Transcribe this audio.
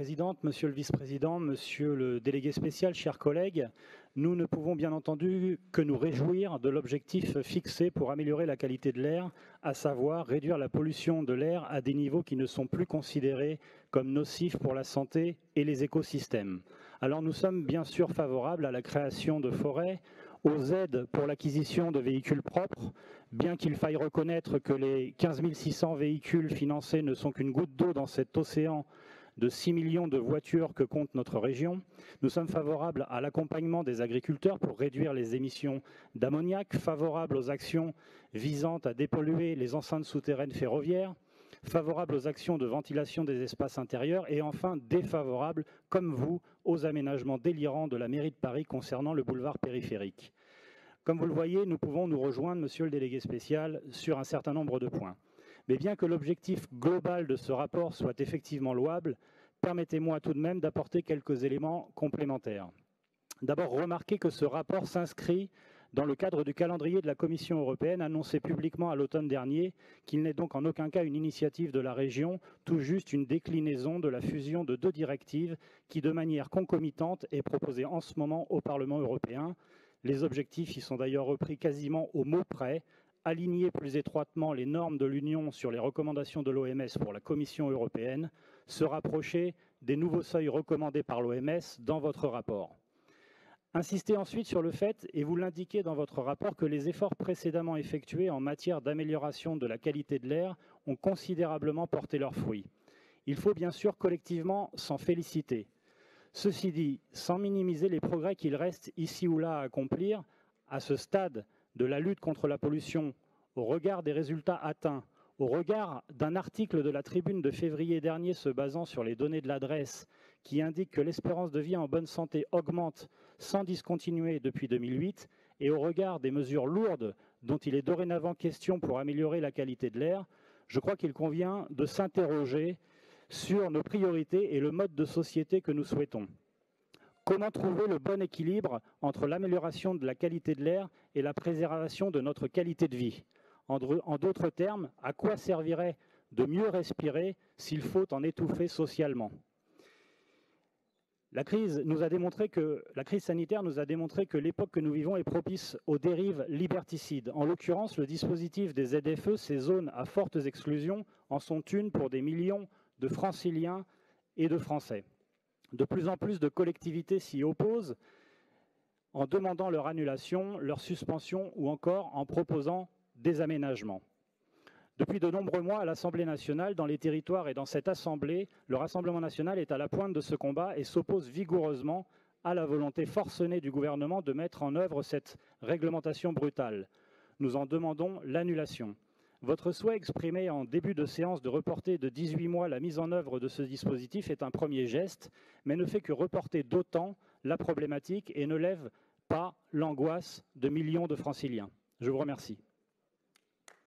Présidente, Monsieur le Vice-président, Monsieur le délégué spécial, chers collègues, nous ne pouvons bien entendu que nous réjouir de l'objectif fixé pour améliorer la qualité de l'air, à savoir réduire la pollution de l'air à des niveaux qui ne sont plus considérés comme nocifs pour la santé et les écosystèmes. Alors nous sommes bien sûr favorables à la création de forêts, aux aides pour l'acquisition de véhicules propres, bien qu'il faille reconnaître que les 15 600 véhicules financés ne sont qu'une goutte d'eau dans cet océan de 6 millions de voitures que compte notre région. Nous sommes favorables à l'accompagnement des agriculteurs pour réduire les émissions d'ammoniac, favorables aux actions visant à dépolluer les enceintes souterraines ferroviaires, favorables aux actions de ventilation des espaces intérieurs et enfin défavorables, comme vous, aux aménagements délirants de la mairie de Paris concernant le boulevard périphérique. Comme vous le voyez, nous pouvons nous rejoindre, monsieur le délégué spécial, sur un certain nombre de points. Mais bien que l'objectif global de ce rapport soit effectivement louable, permettez-moi tout de même d'apporter quelques éléments complémentaires. D'abord, remarquez que ce rapport s'inscrit dans le cadre du calendrier de la Commission européenne annoncé publiquement à l'automne dernier, qu'il n'est donc en aucun cas une initiative de la région, tout juste une déclinaison de la fusion de 2 directives qui, de manière concomitante, est proposée en ce moment au Parlement européen. Les objectifs y sont d'ailleurs repris quasiment au mot près, aligner plus étroitement les normes de l'Union sur les recommandations de l'OMS pour la Commission européenne, se rapprocher des nouveaux seuils recommandés par l'OMS dans votre rapport. Insistez ensuite sur le fait, et vous l'indiquez dans votre rapport, que les efforts précédemment effectués en matière d'amélioration de la qualité de l'air ont considérablement porté leurs fruits. Il faut bien sûr collectivement s'en féliciter. Ceci dit, sans minimiser les progrès qu'il reste ici ou là à accomplir, à ce stade de la lutte contre la pollution, au regard des résultats atteints, au regard d'un article de la Tribune de février dernier se basant sur les données de l'adresse qui indique que l'espérance de vie en bonne santé augmente sans discontinuer depuis 2008, et au regard des mesures lourdes dont il est dorénavant question pour améliorer la qualité de l'air, je crois qu'il convient de s'interroger sur nos priorités et le mode de société que nous souhaitons. Comment trouver le bon équilibre entre l'amélioration de la qualité de l'air et la préservation de notre qualité de vie? En d'autres termes, à quoi servirait de mieux respirer s'il faut en étouffer socialement? La crise sanitaire nous a démontré que l'époque que nous vivons est propice aux dérives liberticides. En l'occurrence, le dispositif des ZFE, ces zones à fortes exclusions, en sont une pour des millions de Franciliens et de Français. De plus en plus de collectivités s'y opposent en demandant leur annulation, leur suspension ou encore en proposant des aménagements. Depuis de nombreux mois, à l'Assemblée nationale, dans les territoires et dans cette Assemblée, le Rassemblement national est à la pointe de ce combat et s'oppose vigoureusement à la volonté forcenée du gouvernement de mettre en œuvre cette réglementation brutale. Nous en demandons l'annulation. Votre souhait exprimé en début de séance de reporter de 18 mois la mise en œuvre de ce dispositif est un premier geste, mais ne fait que reporter d'autant la problématique et ne lève pas l'angoisse de millions de Franciliens. Je vous remercie.